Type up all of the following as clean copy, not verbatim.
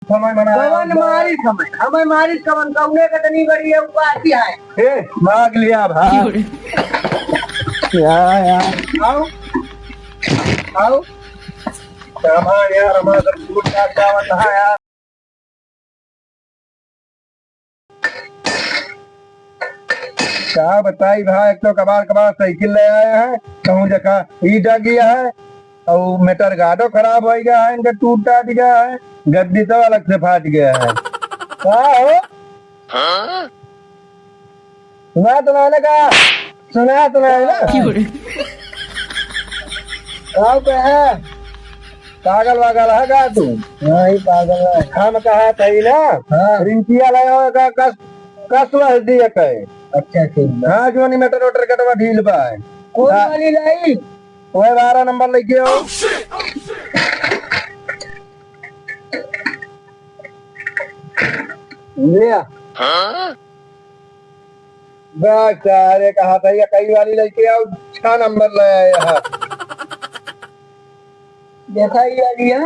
समय मना कवन मारी समय हमें मारी कवन कौने का तनी बड़ी है ऊपर आती है ए मांग लिया भाई यार आओ आओ सामान यार हमारा टूट जाता है यार। क्या बताई भाई, एक तो कबाड़ कबाड़ साइकिल ले आए हैं कहूँ जगह ई डग गया है और मीटर गाडो खराब हो गया है, इनका टूट टाट गया है, गद्दी तो अलग से फाट गया है। क्या हो सुना तो मैंने कहा, सुना तो मैंने ना आओ पे है पागल वागल है का तू? नहीं पागल है, हम कहा थी ना। हाँ रिंचिया लगाओ का कस वह दिया कहे। अच्छा ठीक है हाँ जो नहीं मीटर वोटर कटवा ढील पाए कौन वाली लाई वह 12 नंबर लेके आओ। लिया बस सारे कहा था ये कई वाली लेके आओ 6 नंबर ले आए यहाँ। देखा ही वाली है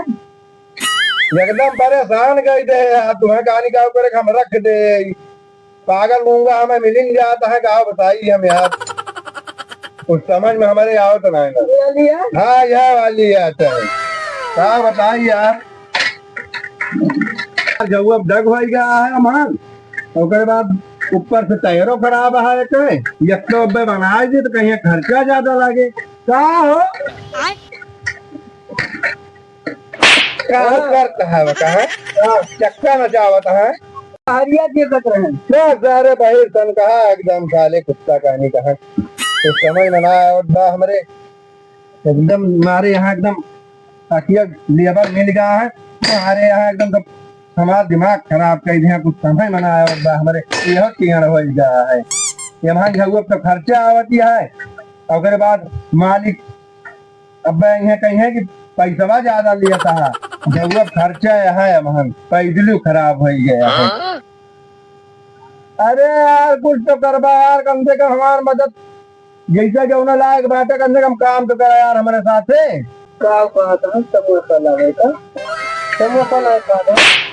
एकदम परेशान कर दे यार, तुम्हें कहानी का ऊपर हम रख दे पागल गूंगा हमें मिल नहीं जाता है। कहा बताइए हम यार कुछ समझ में हमारे आओ तो नहीं ना। वाली है हाँ यह वाली आता है क्या बताइए यार। जब अब डग हो गया है हमार उसके बाद ऊपर से टायरों खराब है कहीं एक तो अब बनाए दी तो कहीं खर्चा ज्यादा लगे। क्या हो क्या करता है बताए चक्का नचावता है हरिया के कट रहे हैं सारे भाई सन कहा एकदम साले कुत्ता कहानी कहा तो समझ में ना आया। और बा हमारे एकदम हमारे यहाँ एकदम ताकिया लेबर मिल गया है हमारे यहाँ एकदम सब हमारा दिमाग खराब कर दिया कुछ समझ में ना आया। और बा हमारे यह किरण हो गया है यहाँ अब तो खर्चा आवती है और उसके बाद मालिक अब यहाँ कहीं है कि पैसा ज्यादा लिया था जब अब खर्चा है हम पैदलू खराब हो गया है। अरे यार कुछ तो करवा यार कम से कम हमारी मदद जैसा जो ना लायक बाटे कम से कम काम तो करा यार हमारे साथ से। का था समोसा लावे का समोसा लावे का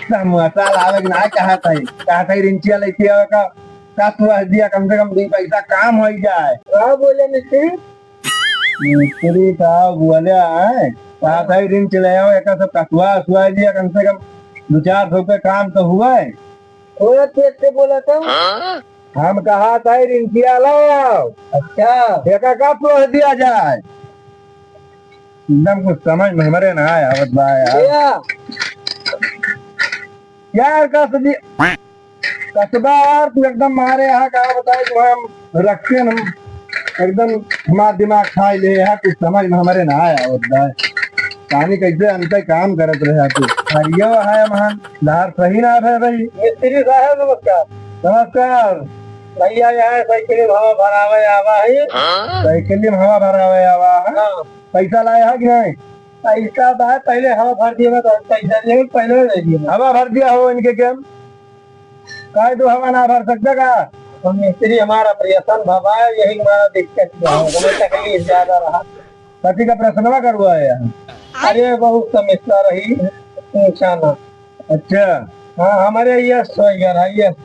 समोसा लावे ना कहा था रिंचिया लेके आवे का तू दिया कम से कम 2 पैसा काम हो जाए। क्या बोले मिस्त्री मिस्त्री साहब बोले है कहा था रिंच ले आओ एक सब कटवा सुआ दिया कम से कम 2-4 सौ पे काम तो हुआ है। थोड़ा तेज से बोला था हम कहा था रिंचिया लाओ अच्छा एक का तो दिया जाए एकदम कुछ समझ में हमारे ना आया यार यार कसबा यार तू एकदम हमारे यहाँ कहा बताए जो हम रखे हम एकदम हमारा दिमाग खा ले यहाँ कुछ समझ में हमारे ना आया होता है कहानी कैसे अंत काम करत रहे तू हरियो है महान धार सही ना है भाई। मिस्त्री साहब नमस्कार नमस्कार भैया यहाँ साइकिल में हवा भरावे आवा है साइकिल में हवा भरावे आवा है पैसा लाया है कि नहीं? पैसा बात पहले हवा भर दिया तो पैसा दिए पहले दे दिया हवा भर दिया हो इनके क्या काय तो हवा ना भर सकता का तो मिस्त्री हमारा प्रयत्न भवा है यही हमारा दिक्कत हमें तकलीफ ज्यादा रहा पति का प्रश्न करवाया अरे बहुत समस्या रही निशाना। अच्छा हाँ हमारे यश वगैरह यश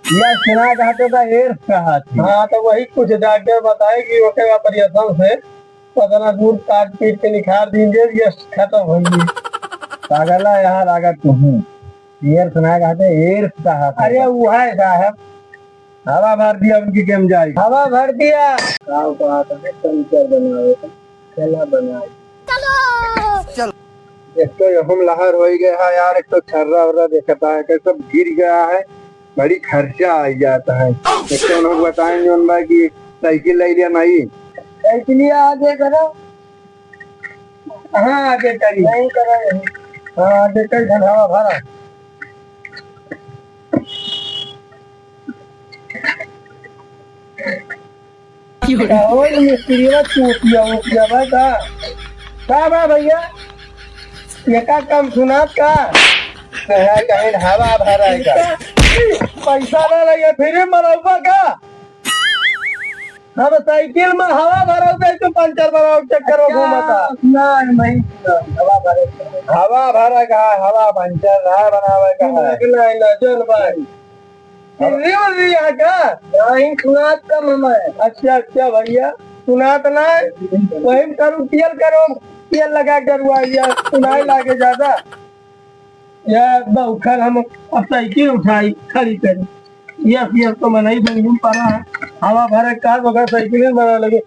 यह सुना कहते था एर्स कहा थी। हाँ तो वही कुछ डॉक्टर बताए कि ओके ऑपरेशन से पतना दूर काट पीट के निखार दीजिए यश खत्म होंगी पागला यहाँ लागत तुम एर्स सुना कहते एर्स कहा था। अरे वो है साहब हवा भर दिया उनकी केम जाए हवा भर दिया चला बनाए चलो एक तो हम लहर हो गया है यार एक तो छर्रा वर्रा देखता है कि सब गिर गया है बड़ी खर्चा आ जाता है। एक तो उन्होंने बताएंगे उन भाई की साइकिल ले लिया नहीं साइकिल आगे करो हाँ आगे करी नहीं करो हाँ आगे कर हवा भरा मिस्त्री का भैया ये का कम सुना का कहीं हवा भरा है का पैसा ना लगे फिर मरौबा का हम साइकिल में हवा भरा तो पंचर बनाओ चक्कर में घूमता नहीं हवा भरा कहा हवा पंचर रहा बनावे कहा नहीं ना जोन भाई रिया का नहीं सुनात का मामा है अच्छा अच्छा भैया सुनात ना वही करूँ तेल लगा कर हुआ या सुनाई लागे ज्यादा यार उठल हम अब साइकिल उठाई खड़ी करी यस तो मैं नहीं बन पा रहा है हवा भरे कार वगैरह साइकिल में बना लगे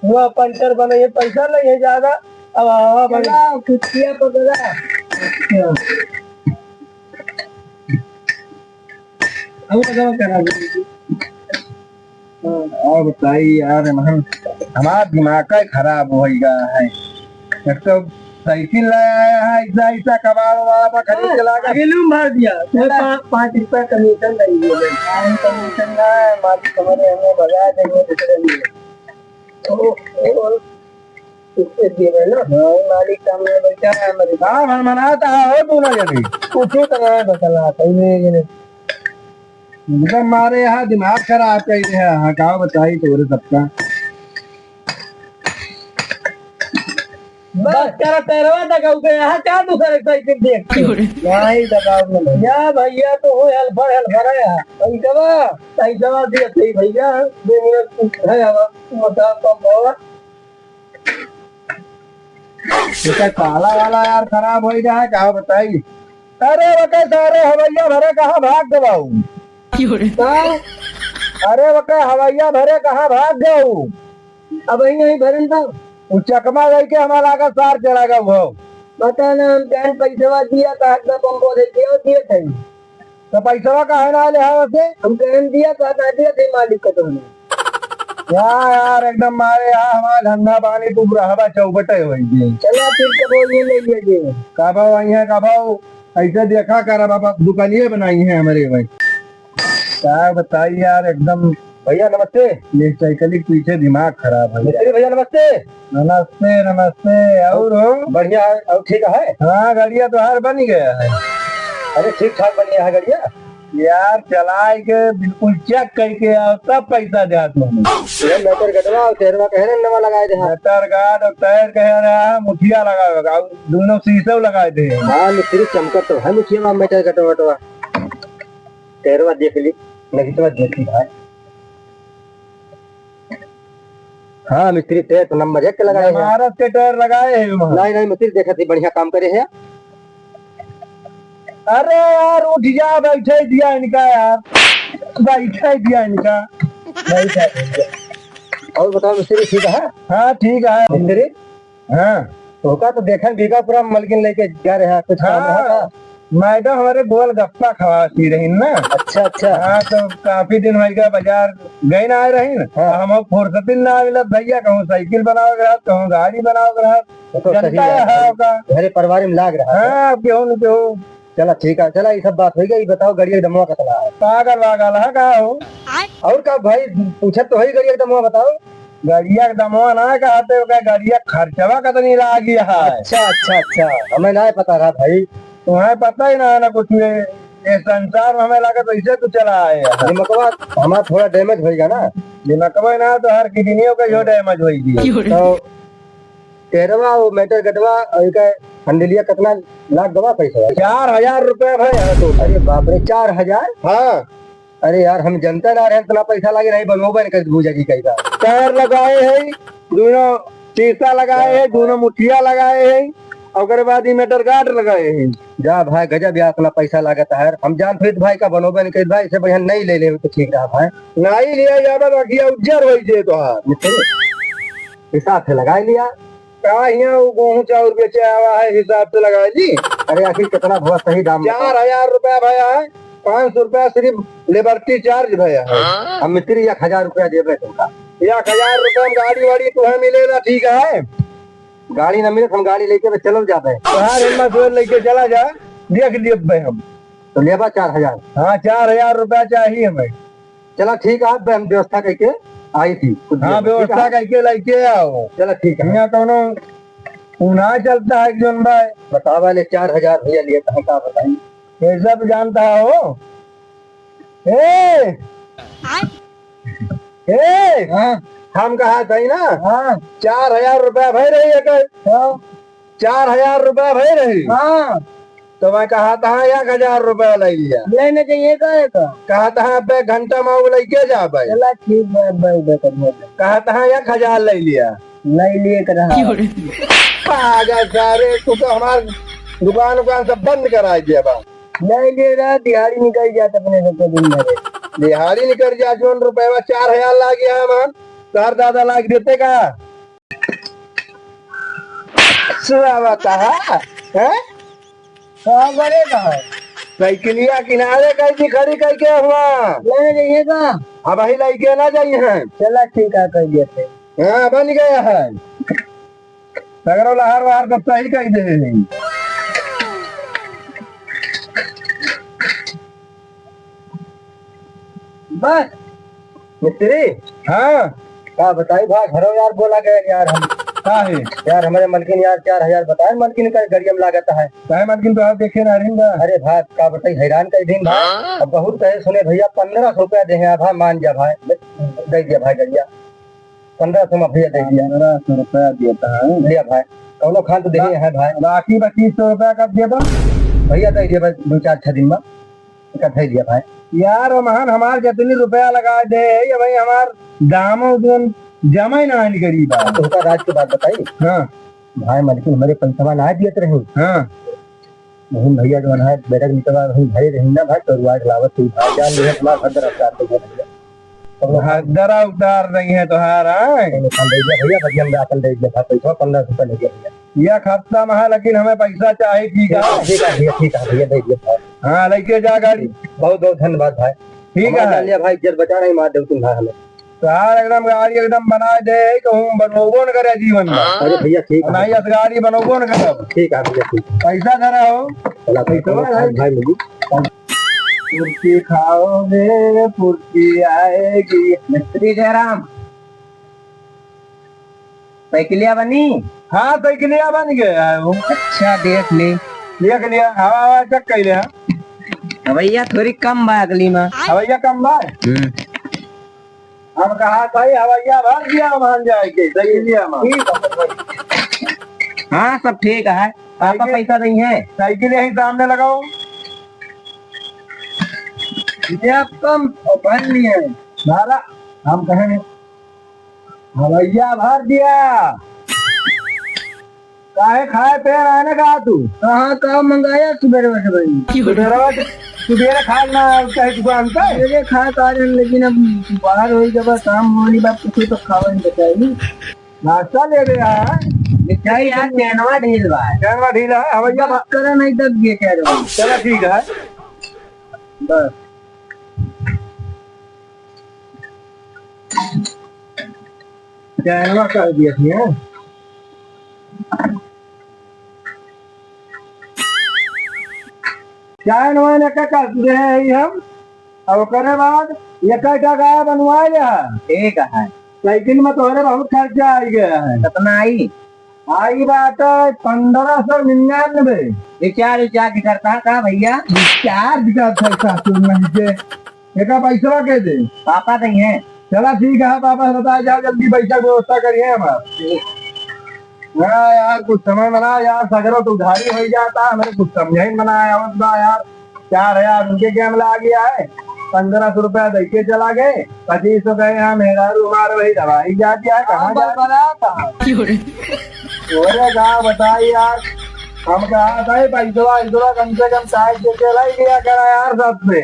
हुआ पंचर बने ये पैसा नहीं है ज्यादा अब हवा बना कुछ किया पकड़ा और बताइए यार हमारा दिमाग का खराब हो गया है एक तो साइकिल लाया है ऐसा ऐसा कबाड़ वबाड़ पर खरीद के लाकर अगलू मार दिया 5 रुपया कमीशन नहीं दिए कमीशन ना है मालिक हमारे हमें भगा देंगे दूसरे लिए इससे दिए ना मालिक का हमें बैठा है हमारे हाँ मनाता है हो तू ना जल्दी कुछ तरह बतला एकदम हमारे यहाँ दिमाग खराब कर दिया है हाँ क्या बताई तोरे सबका बस तेरा तेरवा दगाव गया है क्या दूसरे साइकिल देखती हो नहीं दबाव में नहीं या भैया तो हो हेल्पर है पैसा दिया सही भैया 2 मिनट है बता कम होगा इसका काला वाला यार खराब हो गया है क्या बताई अरे वके सारे हवैया भरे कहाँ भाग दबाऊ अरे वके हवैया भरे कहाँ भाग जाऊ अब यही भरन था वो चकमा गई के हमारा का सार चला गया वो बता ना हम कैन पैसा दिया था हक पंपो दे दिए थे तो पैसा का है ना ले है वैसे हम कैन दिया था ना दिया थे मालिक का तो यार एकदम मारे यहाँ हमारा धंधा पानी तू रहबा चौबटे हो गई चला फिर तो बोलिए ले लीजिए का भाव आई है का भाव ऐसे देखा कर बाबा दुकानिए बनाई है हमारे भाई क्या बताइए यार एकदम भैया नमस्ते ये साइकिल के पीछे दिमाग खराब है अरे भैया नमस्ते नमस्ते नमस्ते और हो बढ़िया और ठीक है हाँ गाड़िया तो हार बन गया है अरे ठीक ठाक बढ़िया है गाड़िया यार चलाए के बिल्कुल चेक करके आओ तब पैसा दे मोटर गटवा और तेरवा कहने नवा लगाए थे मोटर गार्ड और टायर कह रहा मुठिया लगा दोनों शीशे लगाए थे हाँ मिस्त्री चमकत तो है मुठिया में मोटर गटवा वटवा तेरवा देख ली नहीं तो देख ली भाई हाँ मिस्त्री टे तो नंबर 1 के लगाए हैं भारत के टायर लगाए हैं नहीं नहीं मिस्त्री देखा थी बढ़िया काम करे हैं अरे यार उठ जा बैठे दिया इनका यार बैठे दिया इनका और बताओ मिस्त्री ठीक है हाँ ठीक है मिस्त्री हाँ तो का तो देखा बीघा पूरा मलकिन लेके जा रहे हैं कुछ काम रहा था मैडम हमारे गोल गप्पा खवाती रही ना अच्छा अच्छा हाँ तो काफी दिन भाई का बाजार गई ना आए रही ना हम फुर्सत ना मिला भैया कहूँ साइकिल बनाओ ग्राहक कहूँ गाड़ी बनाओ ग्राहक तो सही है घरे परिवार में लाग रहा है हाँ क्यों क्यों चला ठीक है चला ये सब बात हो गई बताओ गाड़ी दमवा कितना है पागल वागल है का हो और का भाई पूछा तो है गाड़ी दमवा बताओ गाड़िया दमवा ना कहते गाड़िया खर्चवा कितनी ला गया है अच्छा अच्छा अच्छा हमें ना पता रहा भाई तुम्हें पता ही ना कुछ ये संसार में हमें लगा तो इसे तो चला है दिमागवा हमारा थोड़ा डैमेज होगा ना दिमागवा ना तो हर किडनियों का जो डैमेज होगी तो तेरवा मीटर गटवा हंडलिया कितना लाख गवा पैसा 4000 रुपए भाई तो अरे बाप रे 4000 हाँ अरे यार हम जनता ना रहे इतना पैसा लगे नहीं बनोबा नहीं कर भूजा की कहीं का टायर लगाए है दोनों शीशा लगाए है दोनों मुठिया लगाए है और बाद ही मीटर गार्ड लगाए हैं जा भाई गजब यार इतना पैसा लागत है हम जान फिर भाई का बनोबा नहीं भाई इसे बढ़िया नहीं ले ले तो ठीक रहा भाई नहीं लिया जाबा रखिया उज्जर हो जे तो हिसाब से लगा लिया का यहाँ गेहूँ चाउर बेचे आवा है हिसाब से लगा ली अरे आखिर कितना बहुत सही दाम 4000 रुपया भैया है 500 रुपया सिर्फ लेबर्टी चार्ज भैया है हम मिस्त्री 1000 रुपया दे तुमका 1000 रुपया में गाड़ी वाड़ी तुम्हें मिलेगा ठीक है गाड़ी न मिले हम गाड़ी लेके चलो जाते हैं लेके चला जा देख लिए भाई हम तो लेबा 4000 हाँ 4000 रुपया चाहिए हमें चला ठीक है हम व्यवस्था करके आई थी हाँ व्यवस्था करके लेके आओ चलो ठीक है यहाँ कोनो पुनः चलता है जोन भाई बता वाले 4000 भैया लिए कहाँ का बताइए ये सब जानता हो ए I ए हाँ हम कहा था ना हाँ 4,000 रुपया भय रही है कल। हाँ 4,000 रुपया भय रही हाँ तो मैं कहा था 1,000 रुपया ले लिया। लेने चाहिए का कहा था अब घंटा में वो लेके जा भाई। चला ठीक है कहा था 1,000 ले लिया। नहीं लिए कर रहा आजा सारे तू तो हमार दुकान उकान सब बंद करा दिया बा। नहीं ले रहा दिहाड़ी निकल जाता अपने लोग को दिन भर दिहाड़ी निकल जा जोन रुपया 4,000 ला गया हम तार दादा लाग देते का बता है कहाँ करेगा साइकिलिया किनारे कैसी खड़ी करके हुआ लेने चाहिए का अब ही लेके ना जाइए हैं। चला ठीक है कर देते हाँ बन गया है सगरो लहर वहार सब सही कह दे। बस मिस्त्री हाँ क्या बताई भाई घरों यार बोला गया यार हम का है यार हमारे मलकिन यार 4,000 बताए मलकिन का गड़िया में लागत है काहे मलकिन तो आप देखे ना रही अरे भाई का बताई हैरान कर दिन भाई अब बहुत कहे सुने भैया 1,500 रुपया देंगे भाई मान जा भाई दे दिया भाई गड़िया 1,500 में भैया दे दिया 1,500 रुपया देता है लिया भाई कौनो खान तो देंगे है भाई बाकी 2,500 रुपया कब देता भैया दे दिया भाई 2-4 दिन में इकट्ठा दिया भाई यार महान हमार कितनी रुपया लगा दे ये भाई हमार दामों जमा ही ना आनी गरीब तो उसका राज की बात बताई हाँ भाई मलकिन हमारे पैसा ना दिए रहे हाँ मोहन भैया जो है बेटा निकलवा वही भरे रही ना भाई तो रुआज लावत हुई भाई जान ले तुम्हारा हदर अवतार तो भैया हदरा उतार नहीं है तुम्हारा भैया भैया में आकल दे दिया पैसा 1,500 रुपया ले गया यह खपता महा लेकिन हमें पैसा चाहिए ठीक है ठीक है भैया दे दिया हाँ लेके जा गाड़ी बहुत बहुत धन्यवाद भाई ठीक है लिया भाई इज्जत बचा नहीं मार दे तुम भाई हमें यार एकदम गाड़ी एकदम बना दे कहूँ बनोबो न करे जीवन में अरे भैया ठीक है नहीं गाड़ी बनोबो न करब ठीक है भैया ठीक पैसा धरा हो चला भाई मिली पुर्ती खाओगे पुर्ती आएगी मिस्त्री जयराम साइकिलिया बनी हाँ साइकिलिया बन गया है वो अच्छा देख ले देख लिया हवा हवा चक कैले भैया थोड़ी कम बा अगली में हवैया कम बाय हम कहा था हवैया भर दिया मान जाएगी साइकिलिया में हाँ सब ठीक है आपका पैसा नहीं है साइकिल यही सामने लगाओ ये कम भर लिए नारा हम कहें हवैया भर दिया काहे खाए पे आने का तू कहाँ कहाँ मंगाया सुबह सुबह खाना चाहे दुकान पे मेरे खा कारण लेकिन अब बाहर हो जब काम होने बात कुछ तो खावा नहीं बताई नाश्ता ले गया है मिठाई यार चैनवा ढील बा जानवा ढीला है हवैया बात करा नहीं दब गया कह रहा हूँ चलो ठीक है बस जानवा कर दिया थी चाय नवाने का कर दे हम अब करे बाद ये कटा गाय बनवाए ठीक है साइकिल में तोहरे बहुत खर्चा आ गया है कितना आई बात है 1,599 रिचार्ज रिचार्ज करता है कहा भैया चार्ज का पैसा एक पैसा के दे पापा नहीं है चला ठीक है पापा बताया जाओ जल्दी पैसा की व्यवस्था करिए हम हाँ यार कुछ समय मना यार सगरों तो उधारी हो जाता है मेरे कुछ समझ ही मनाया यार 4,000 उनके क्या मिला गया है 1,500 रुपया दे के चला गए 2,500 गए यहाँ मेरा रुमार वही दवाई जाती है कहाँ कहा बताइए यार हम कहा था पैसा कम से कम साइड देके लाई गया करा यार सबसे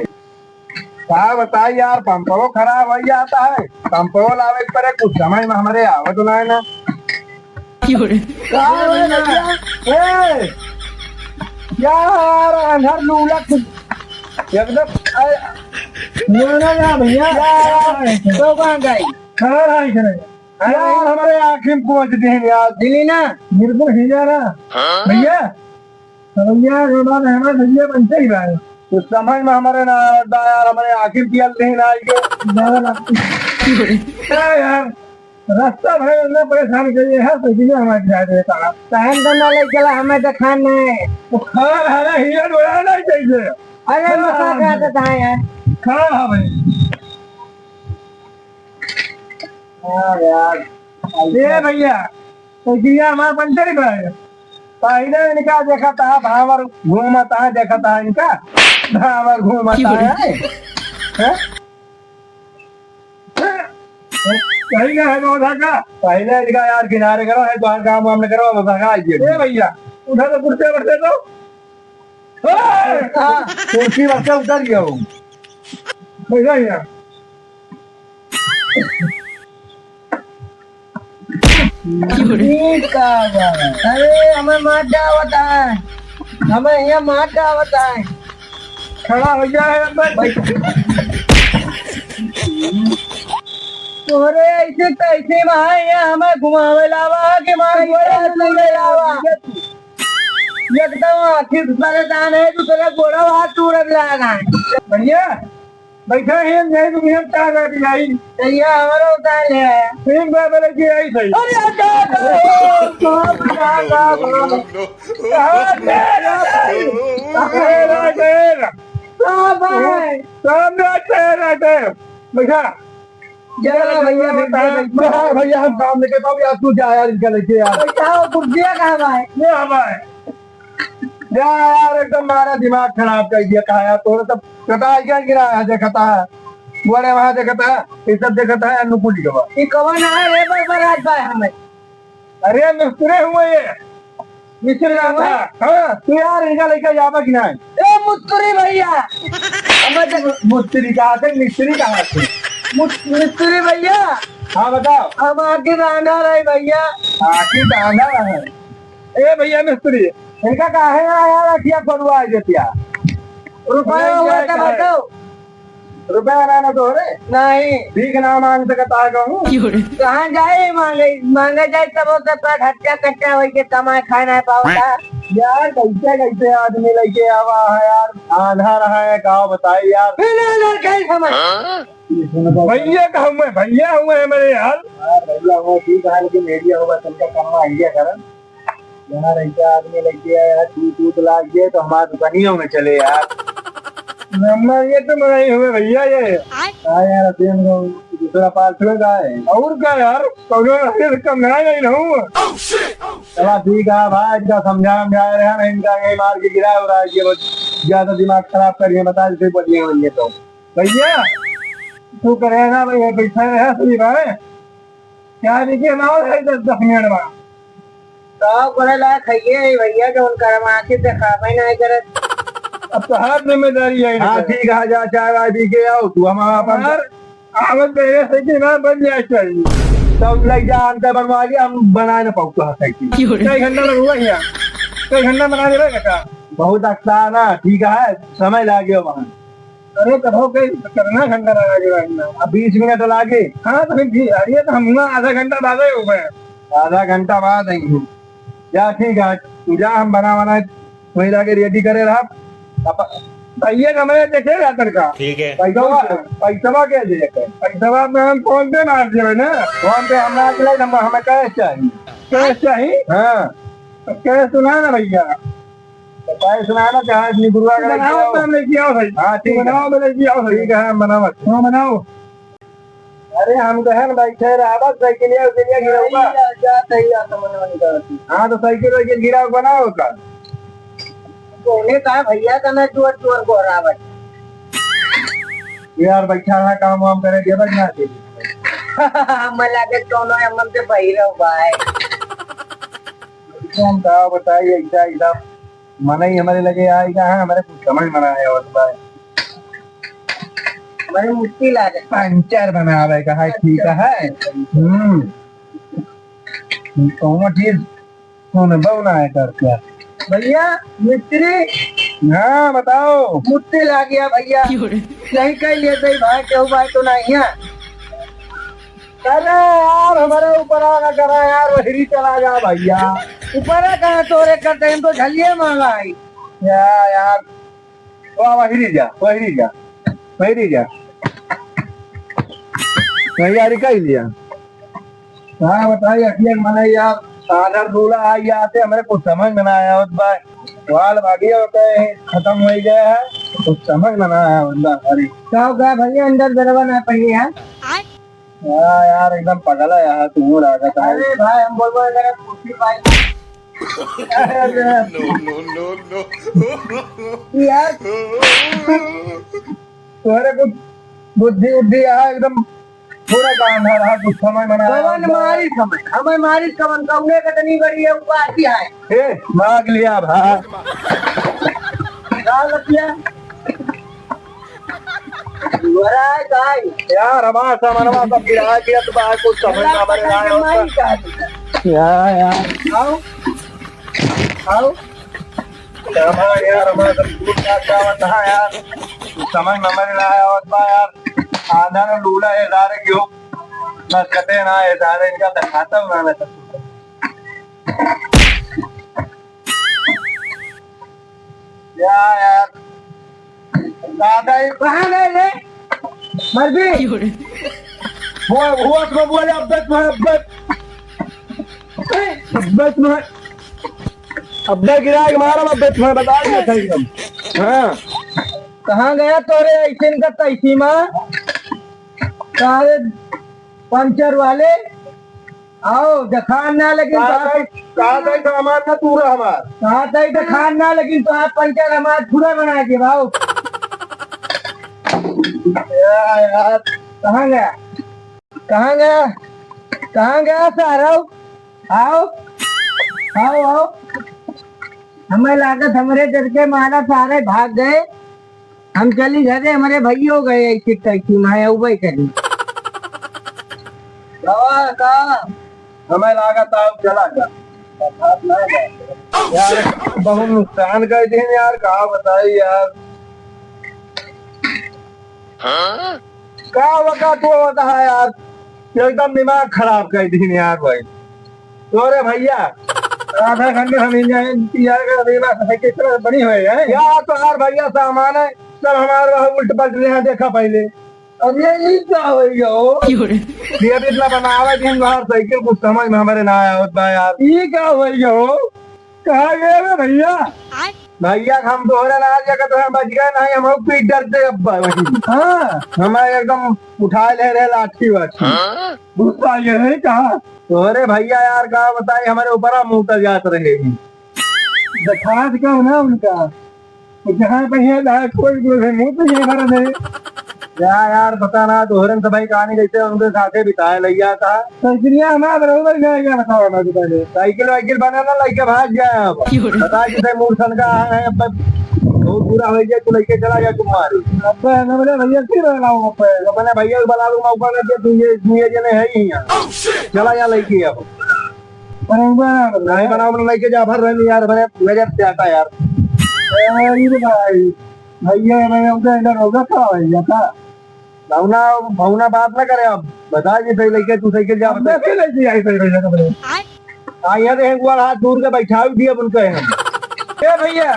कहा बताइए यार पंपो खराब हो जाता है पंपो लावे पर कुछ समझ में हमारे आवत ना है ना यार अंधर लूलक एकदम भैया तो कहाँ गई यार हमारे आखिर में पहुंचते हैं यार दिल्ली ना बिल्कुल हिजा ना भैया भैया भैया बनते ही रहा कुछ समझ में हमारे ना यार हमारे आखिर पियल नहीं ना यार रास्ता भर में परेशान करिए है तो इसलिए हमारे जा देता है सहन करना ले चला हमें तो खाना है वो खा है हिया उड़ाना चाहिए अरे मसा कहता है यार खा है भाई हाँ यार ये भैया तो दिया हमारा पंचर ही भाई पहले इनका देखा था भावर घूमता है देखा था इनका भावर घूमता है हैं? सही का है पौधा का पहले इनका यार किनारे करो है तो काम वाम करो अब भगा ए भैया उधर तो कुर्ते बढ़ते तो कुर्सी बस उतर गया हूँ भैया भैया अरे हमें मार होता है हमें यहाँ मार होता है खड़ा हो जाए तोरे ऐसे कैसे माए हमें घुमावे लावा के मार लावा एकदम आखिर परेशान है तू तेरा गोड़ा हाथ टूट लगा भैया बैठा है नहीं तुम यहाँ क्या कर दिलाई भैया हमारा उतार ले आया फिर बाबा की आई सही बैठा भैया हम काम लेके पाओ यार तू जा यार इनका लेके यार कुर्सियाँ कहाँ भाई ये हमारे यार एकदम मारा दिमाग खराब कर दिया कहा यार थोड़ा सा कटा क्या गिरा है देखता है बोले वहां देखता है ये सब देखता है अनुकूल का ये कौन है रे बरात भाई हमें अरे मिस्त्री हुए ये मिस्त्री था हाँ तू यार इनका लेके जावा कि नहीं ए मुस्त्री भैया हमें मिस्त्री कहा थे मिस्त्री कहा थे मिस्त्री भैया हाँ बताओ हम आके डांडा रहे भैया आखिर डांडा है ए भैया मिस्त्री इनका कहा है यार अखिया पड़वा है जतिया रुपया हुआ था बताओ रुपया रहना तो रे नहीं ठीक ना मांग सकता है कहूँ कहाँ जाए मांगे मांगे जाए तब वो सब हत्या कट्टा हो के कमाए खाना पाओगा यार कैसे कैसे आदमी लेके आवा है यार आधा रहा है गाँव बताइए यार कहीं समझ भैया कहूँ मैं भैया हुए है मेरे यार भैया हुआ ठीक है लेकिन मेडिया होगा तुमका कमा आइडिया कर यार ऐसा आदमी लेके आया यार टूट लाग गए तो हमारे दुकानियों में चले यार नंबर ये तो नहीं हुए भैया ये हाँ यार दूसरा पार्सल का है और क्या यार कम नहीं रहूँ चला ठीक है भाई इनका समझा रहे हैं इनका यही मार के गिरा हो रहा है ये बहुत ज्यादा दिमाग खराब करिए बता देते बढ़िया होंगे तो भैया तू करे ना भैया बैठा रहा सही भाई क्या देखिए ना 10 मिनट में तो करे ला खाइए भैया जो उनका आंखें दिखावे ना करे अब तो हर जिम्मेदारी है हाँ ठीक है जा चाय वाय पी के आओ तू हमारा पर आवाज मेरे से कि ना बन जाए चाहिए सब लग जा अंतर बनवा लिया हम बना ना पाऊ तो कई घंटा लगूगा यहाँ कई घंटा बना दे बेटा बहुत अच्छा है ना ठीक है समय लागे वहाँ अरे कहो कई कितना घंटा लगा अब 20 मिनट लागे हाँ तो अरे तो हम आधा घंटा बाद ही हो गए आधा घंटा बाद आएंगे या ठीक है तू जा हम बना वही लाके रेडी करे रहा भैया कमरे देखे रातर का ठीक है पैसा क्या दे पैसा में हम फोन पे मार दिए ना फोन पे हमारा अगले नंबर हमें कैश चाहिए कैश चाहिए हाँ कैश सुना ना भैया कैश सुनाना चाहे गुरुआ का लेके आओ भाई हाँ ठीक बनाओ मैं लेके आओ ठीक है हम बनाओ हाँ बनाओ अरे हम तो है ना बैठे रहा बस साइकिल गिराऊंगा हाँ तो साइकिल गिरा बनाओ का उन्हें कहा भैया का मैं चोर चोर को रहा यार बैठा रहा काम वाम करे दे बजना दे मला के दोनों हम से बही रहो भाई हम का बताइए ऐसा ऐसा मना ही हमारे लगे आएगा है हमारे कुछ समझ मना है और भाई हमारे मुश्किल आ गए पंचर बनावे का है ठीक है कौन चीज तूने बना है करके भैया मिस्त्री हाँ बताओ मुट्ठी ला गया भैया नहीं कह लिए भाई क्यों भाई तो नहीं है अरे यार हमारे ऊपर आना करा यार वही चला जा भैया ऊपर कहा तोरे करते हैं तो झलिए महंगाई यार वही जा नहीं यार कह लिया हाँ बताइए अखियार मना यार आधार दूल्हा आई आते हमारे कुछ समझ में ना आया उस बार वाल भागी होते खत्म हो गया है कुछ समझ में ना आया बंदा हमारी क्या गया भैया अंदर दरवा ना पड़ी है यार एकदम पगला यार तू राजा का अरे भाई हम बोल बोल अगर कुर्सी पाई यार तुम्हारे कुछ बुद्धि उद्धि यहाँ एकदम पूरा काम है रहा कुछ समझ में कवन मारी समय हमें मारी कवन कौने कतनी बड़ी है उपाधि है भाग लिया भाग क्या लगिया वराय गाय यार हमारा सामानवा सब गिरा दिया तो बाहर कुछ समझ ना पड़ रहा है मारी का यार आओ आओ यार हमारा सब कुछ क्या होता है यार समझ में मर रहा है और बा यार आधा ना लूला है दारे क्यों बस कटे ना है दारे इनका दिखाता हूँ ना सब यार दादा ही कहाँ गए रे मरबी होश में बोले अब्बत में अब्बत गिरा के मारा अब्बत में बता दिया था एकदम हाँ कहाँ गया तोरे ऐसे का तैसी माँ सारे पंचर वाले आओ दिखान ना लेकिन कहा था तो हमारा पूरा हमारा कहा था दिखान ना लेकिन तो आप पंचर हमारा पूरा बना के भाव यार कहाँ गया कहाँ गया कहाँ गया सारा आओ आओ आओ हमें लागत हमारे डर के मारा सारे भाग गए हम चली घरे हमारे भाई हो गए ऐसी टैक्सी में उबई करी हमें लगा था चला जा यार बहुत नुकसान कर दी यार कहा बताई यार क्या वका तू होता है यार एकदम दिमाग खराब कर दी यार भाई तो रे भैया आधा घंटे हम यार बनी हुई है यार तो यार भैया सामान है सब हमारे उल्ट पलट रहे हैं देखा पहले अब ये क्या हो ये भी इतना बनावा दिन बाहर साइकिल कुछ समझ में हमारे ना आया होता यार ये क्या हो कहा गए रे भैया भैया हम दोहरा ना जगह तो हम बच गए नहीं हम पीट डरते अब हाँ हमें एकदम उठा ले रहे लाठी वाठी गुस्सा ये है कहा अरे भैया यार कहा बताए हमारे ऊपर मुंह तक जात रहेगी दिखात का ना उनका जहाँ पे है कोई मुंह तो ये भरा दे यार पता ना दोहरन सभाई कहानी जैसे उनके साथे बिताए लैया था साइकिलिया हमारा बराबर जाएगा बताओ ना पहले साइकिल वाइकिल बनाना लैके भाग गया बता जिसे मूर्सन का है बहुत बुरा हो गया तू लेके चला गया तुम्हारी अब ना बोले भैया फिर लाऊं अपने भैया को बना लूंगा ऊपर में तू ये जने है ही यहाँ चला यहाँ लेके अब नहीं बनाओ लेके जा भर रही यार मैंने नजर से आता यार भाई भैया मैंने उनका इधर होगा था भैया था भावना भावना बात ना करे अब बता जी सही लेके तू साइकिल जा बता फिर ऐसी आई सही भैया कपड़े हाँ यहाँ देख एक बार हाथ दूर के बैठा भी दिया उनके हम भैया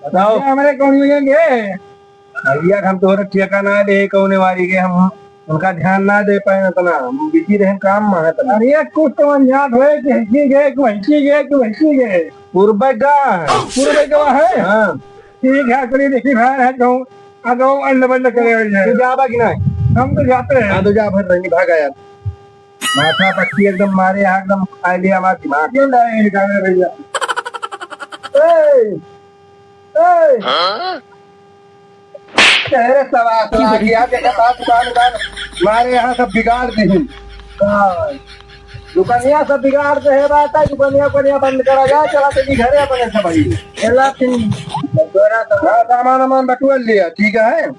बताओ हमारे कौन भैया हम तो ठेका ना दे कौने वाली के हम उनका ध्यान ना दे पाए इतना हम बिजी रहे काम में इतना अरे कुछ तो याद हुए कि हंसी गए कि वैसी गए कि वैसी गए पूर्व का पूरे का है हाँ ठीक है चलिए देखिए भाई है कहूँ अगर अल्ल बल्ल करे तू जा बा कि नहीं हम तो जाते हैं हाँ तो जा फिर रही भागा यार माथा पट्टी एकदम मारे यहाँ एकदम खा लिया हमारा दिमाग क्यों लाए निकाले भैया तेरे सवाल किया देखा दुकान हमारे यहाँ सब बिगाड़ दी दुकानिया सब बिगाड़ते है बात है दुकानिया बंद करा जाए चला तेरी घरे अपने सब भाई चला फिर सामान वामान बटुआ लिया ठीक है